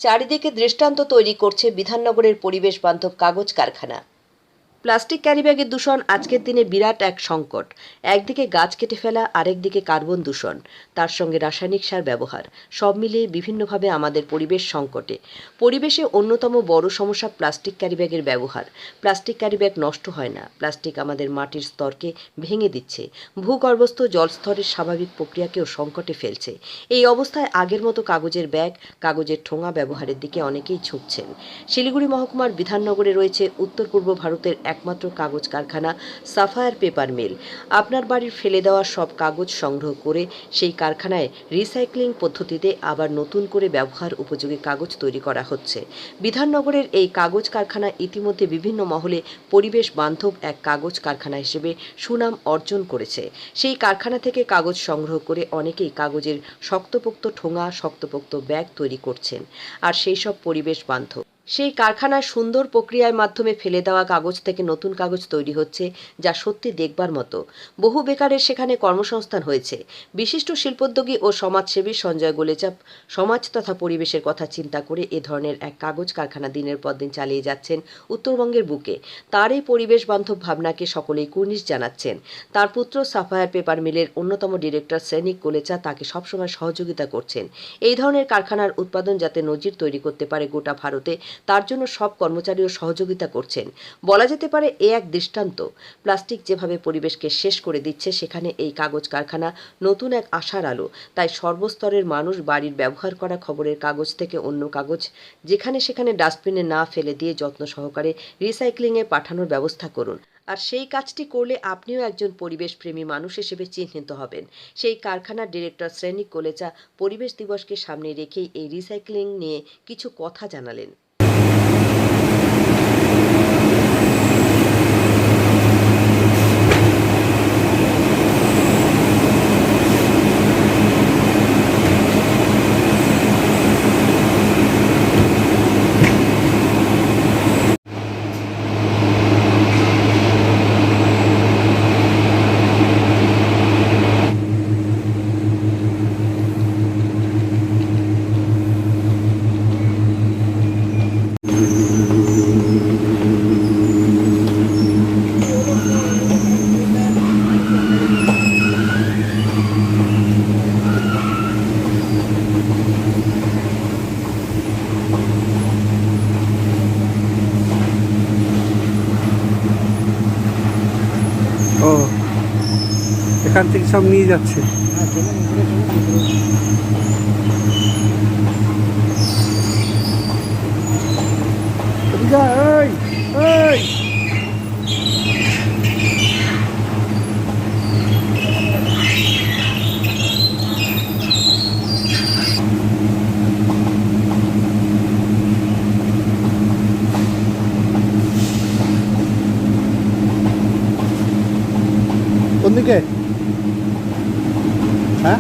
চারিদিকে দৃষ্টান্ত তৈরি করছে বিধাননগরের পরিবেশ বান্ধব কাগজ কারখানা। প্লাস্টিক ক্যারিব্যাগের দূষণ আজকের দিনে বিরাট এক সংকট। একদিকে গাছ কেটে ফেলা, আরেকদিকে কার্বন দূষণ, তার সঙ্গে রাসায়নিক সার ব্যবহার, সব মিলিয়ে বিভিন্নভাবে আমাদের পরিবেশ সংকটে। পরিবেশে অন্যতম বড় সমস্যা প্লাস্টিক ক্যারিব্যাগের ব্যবহার। প্লাস্টিক ক্যারিব্যাগ নষ্ট হয় না, প্লাস্টিক আমাদের মাটির স্তরকে ভেঙে দিচ্ছে, ভূগর্ভস্থ জলস্তরের স্বাভাবিক প্রক্রিয়াকেও সংকটে ফেলছে। এই অবস্থায় আগের মতো কাগজের ব্যাগ, কাগজের ঠোঙা ব্যবহারের দিকে অনেকেই ঝুঁকছেন। শিলিগুড়ি মহকুমার বিধাননগরে রয়েছে উত্তর পূর্ব ভারতের একমাত্র কাগজ কারখানা সাফায়ার পেপার মিল। আপনার বাড়ির ফেলে দেওয়া সব কাগজ সংগ্রহ করে সেই কারখানায় রিসাইক্লিং পদ্ধতিতে আবার নতুন করে ব্যবহার উপযোগী কাগজ তৈরি করা হচ্ছে। বিধাননগরের এই কাগজ কারখানা ইতিমধ্যে বিভিন্ন মহলে পরিবেশ বান্ধব এক কাগজ কারখানা হিসেবে সুনাম অর্জন করেছে। সেই কারখানা থেকে কাগজ সংগ্রহ করে অনেকেই কাগজের শক্তপোক্ত ঠোঙা, শক্তপোক্ত ব্যাগ তৈরি করছেন। আর সেই সব পরিবেশ বান্ধব সেই কারখানার সুন্দর প্রক্রিয়ার মাধ্যমে ফেলে দেওয়া কাগজ থেকে নতুন কাগজ তৈরি হচ্ছে, যা সত্যি দেখবার মতো। বহু বেকারের সেখানে কর্মসংস্থান হয়েছে। বিশিষ্ট শিল্পোদ্যোগী ও সমাজসেবী সঞ্জয় গোলেচা সমাজ তথা পরিবেশের কথা চিন্তা করে এ ধরনের এক কাগজ কারখানা দিনের পর দিন চালিয়ে যাচ্ছেন উত্তরবঙ্গের বুকে। তার এই পরিবেশ বান্ধব ভাবনাকে সকলেই কুর্নিশ জানাচ্ছেন। তার পুত্র সাফায়ার পেপার মিলের অন্যতম ডিরেক্টর সৈনিক গোলেচা তাকে সবসময় সহযোগিতা করছেন। এই ধরনের কারখানার উৎপাদন যাতে নজির তৈরি করতে পারে গোটা ভারতে, তার জন্য সব কর্মচারীও সহযোগিতা করছেন। বলা যেতে পারে এ এক দৃষ্টান্ত। প্লাস্টিক যেভাবে পরিবেশকে শেষ করে দিচ্ছে, সেখানে এই কাগজ কারখানা নতুন এক আশার আলো। তাই সর্বস্তরের মানুষ বাড়ির ব্যবহার করা খবরের কাগজ থেকে অন্য কাগজ যেখানে সেখানে ডাস্টবিনে না ফেলে দিয়ে যত্ন সহকারে রিসাইক্লিংয়ে পাঠানোর ব্যবস্থা করুন। আর সেই কাজটি করলে আপনিও একজন পরিবেশপ্রেমী মানুষ হিসেবে চিহ্নিত হবেন। সেই কারখানার ডিরেক্টর সৈনিক গোলেচা পরিবেশ দিবসকে সামনে রেখেই এই রিসাইক্লিং নিয়ে কিছু কথা জানালেন। ও এখান থেকে সব নিয়ে যাচ্ছে। কোন দিকে? হ্যাঁ,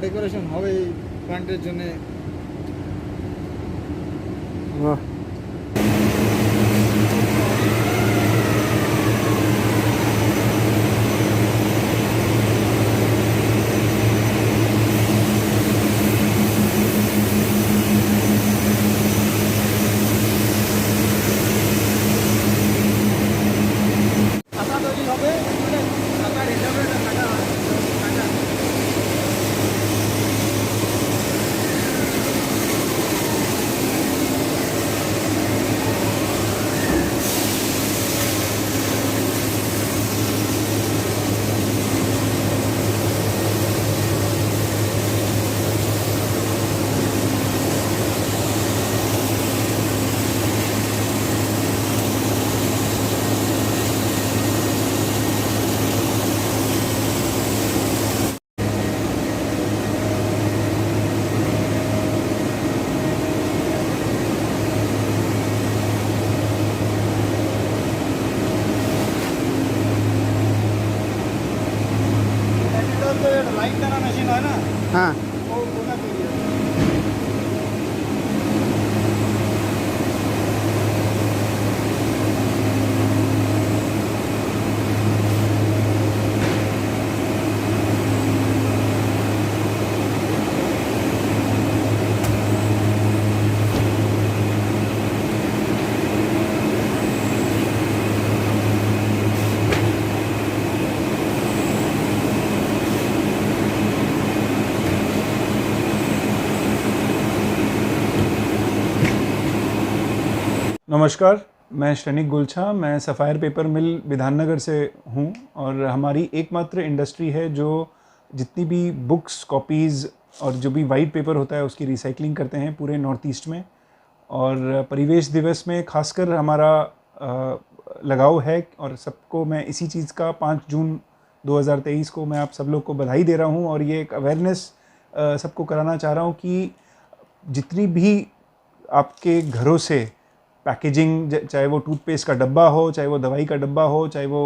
ডেকোরেশন হবে এই প্ল্যান্টের জন্য। বাহ, আশা তৈরি হবে মানে টাকার হিসাবে এটা কাটা হয় কাটা। লাইট টানা মেশিন হয় না, হ্যাঁ ওটা তৈরি হয়। नमस्कार, मैं श्रेनिक गुलछा, मैं सफ़ायर पेपर मिल विधाननगर से हूँ और हमारी एकमात्र इंडस्ट्री है जो जितनी भी बुक्स, कॉपीज़ और जो भी वाइट पेपर होता है उसकी रिसाइकलिंग करते हैं पूरे नॉर्थ ईस्ट में। और परिवेश दिवस में खासकर हमारा लगाव है और सबको मैं इसी चीज़ का 5 जून 2023 को मैं आप सब लोग को बधाई दे रहा हूँ और ये एक अवेयरनेस सबको कराना चाह रहा हूँ कि जितनी भी आपके घरों से पैकेजिंग, चाहे वो टूथपेस्ट का डब्बा हो, चाहे वो दवाई का डब्बा हो, चाहे वो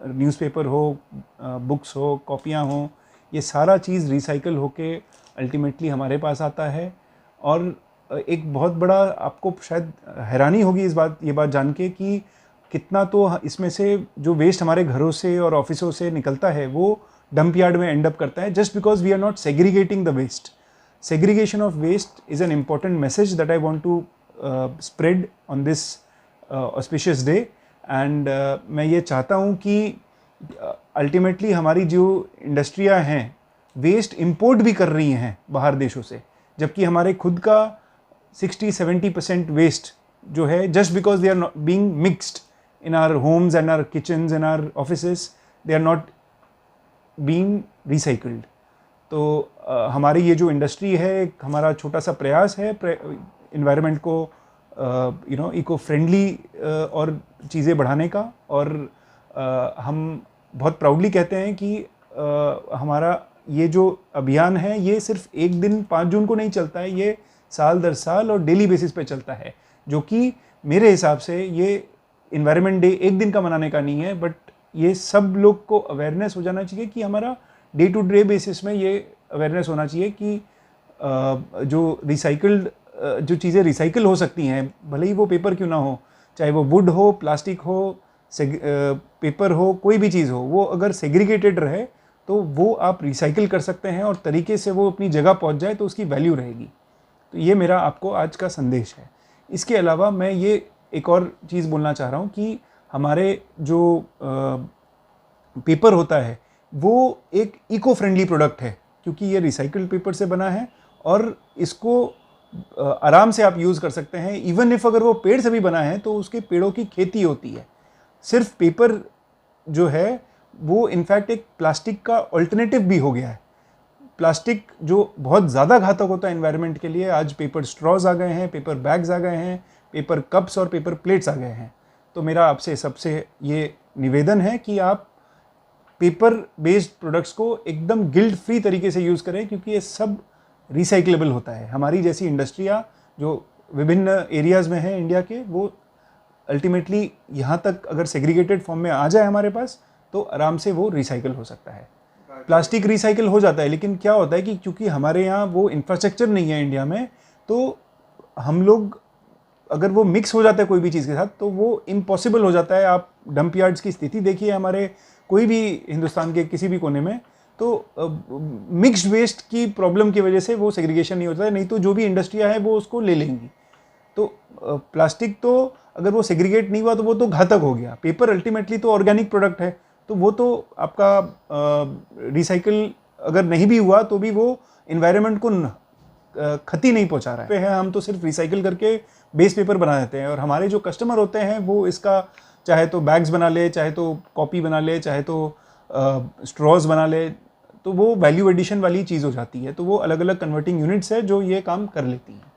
न्यूज़पेपर हो, बुक्स हो, कॉपियाँ हो, ये सारा चीज़ रिसाइकल होके अल्टीमेटली हमारे पास आता है। और एक बहुत बड़ा आपको शायद हैरानी होगी ये बात जान के कि कितना तो इसमें से जो वेस्ट हमारे घरों से और ऑफिसों से निकलता है वो डंप यार्ड में एंड अप करता है, just because we are not segregating the waste. Segregation of waste is an important message that I want to spread on this auspicious day and मैं ये चाहता हूँ कि अल्टीमेटली हमारी जो इंडस्ट्रियाँ हैं वेस्ट इंपोर्ट भी कर रही हैं बाहर देशों से, जबकि हमारे खुद का 60-70% वेस्ट जो है just because they are being mixed in our homes and our kitchens and our offices, they are not being recycled. तो हमारी ये जो इंडस्ट्री है एक हमारा छोटा सा प्रयास है इन्वायरमेंट को इको फ्रेंडली और चीज़ें बढ़ाने का। और हम बहुत प्राउडली कहते हैं कि हमारा ये जो अभियान है ये सिर्फ एक दिन 5 जून को नहीं चलता है, ये साल दर साल और डेली बेसिस पे चलता है, जो कि मेरे हिसाब से ये इन्वायरमेंट डे एक दिन का मनाने का नहीं है, बट ये सब लोग को अवेयरनेस हो जाना चाहिए कि हमारा डे टू डे बेसिस में ये अवेयरनेस होना चाहिए कि जो रिसाइकल्ड जो चीज़ें रिसाइकिल हो सकती हैं, भले ही वो पेपर क्यों ना हो, चाहे वो वुड हो, प्लास्टिक हो, पेपर हो, कोई भी चीज़ हो, वो अगर सेग्रीगेटेड रहे तो वो आप रिसाइकिल कर सकते हैं और तरीके से वो अपनी जगह पहुंच जाए तो उसकी वैल्यू रहेगी। तो ये मेरा आपको आज का संदेश है। इसके अलावा मैं ये एक और चीज़ बोलना चाह रहा हूँ कि हमारे जो पेपर होता है वो एक इको फ्रेंडली प्रोडक्ट है, क्योंकि ये रिसाइकल्ड पेपर से बना है और इसको आराम से आप यूज़ कर सकते हैं। इवन इफ अगर वो पेड़ से भी बना है तो उसके पेड़ों की खेती होती है। सिर्फ पेपर जो है वो इनफैक्ट एक प्लास्टिक का अल्टरनेटिव भी हो गया है। प्लास्टिक जो बहुत ज़्यादा घातक होता है एनवायरनमेंट के लिए, आज पेपर स्ट्रॉज आ गए हैं, पेपर बैग्स आ गए हैं, पेपर कप्स और पेपर प्लेट्स आ गए हैं। तो मेरा आपसे सबसे ये निवेदन है कि आप पेपर बेस्ड प्रोडक्ट्स को एकदम गिल्ट फ्री तरीके से यूज़ करें, क्योंकि ये सब रिसाइक्लेबल होता है। हमारी जैसी इंडस्ट्रियाँ जो विभिन्न एरियाज़ में हैं इंडिया के, वो अल्टीमेटली यहाँ तक अगर सेग्रीगेटेड फॉर्म में आ जाए हमारे पास तो आराम से वो रिसाइकल हो सकता है। प्लास्टिक रिसाइकिल हो जाता है, लेकिन क्या होता है कि क्योंकि हमारे यहाँ वो इंफ्रास्ट्रक्चर नहीं है इंडिया में, तो हम लोग अगर वो मिक्स हो जाता है कोई भी चीज़ के साथ तो वो इम्पॉसिबल हो जाता है। आप डंप यार्ड्स की स्थिति देखिए हमारे कोई भी हिंदुस्तान के किसी भी कोने में, तो मिक्स्ड वेस्ट की प्रॉब्लम की वजह से वो सेग्रीगेशन नहीं होता है, नहीं तो जो भी इंडस्ट्रियाँ हैं वो उसको ले लेंगी। तो प्लास्टिक तो अगर वो सेग्रीगेट नहीं हुआ तो वो तो घातक हो गया। पेपर अल्टीमेटली तो ऑर्गेनिक प्रोडक्ट है, तो वो तो आपका रिसाइकिल अगर नहीं भी हुआ तो भी वो इन्वायरमेंट को क्षति नहीं पहुंचा रहा है। हम तो सिर्फ रिसाइकिल करके बेस पेपर बना देते हैं, और हमारे जो कस्टमर होते हैं वो इसका चाहे तो बैग्स बना ले, चाहे तो कॉपी बना ले, चाहे तो स्ट्रॉज बना ले, तो वो वैल्यू एडिशन वाली चीज़ हो जाती है। तो वो अलग अलग कन्वर्टिंग यूनिट्स है जो ये काम कर लेती हैं।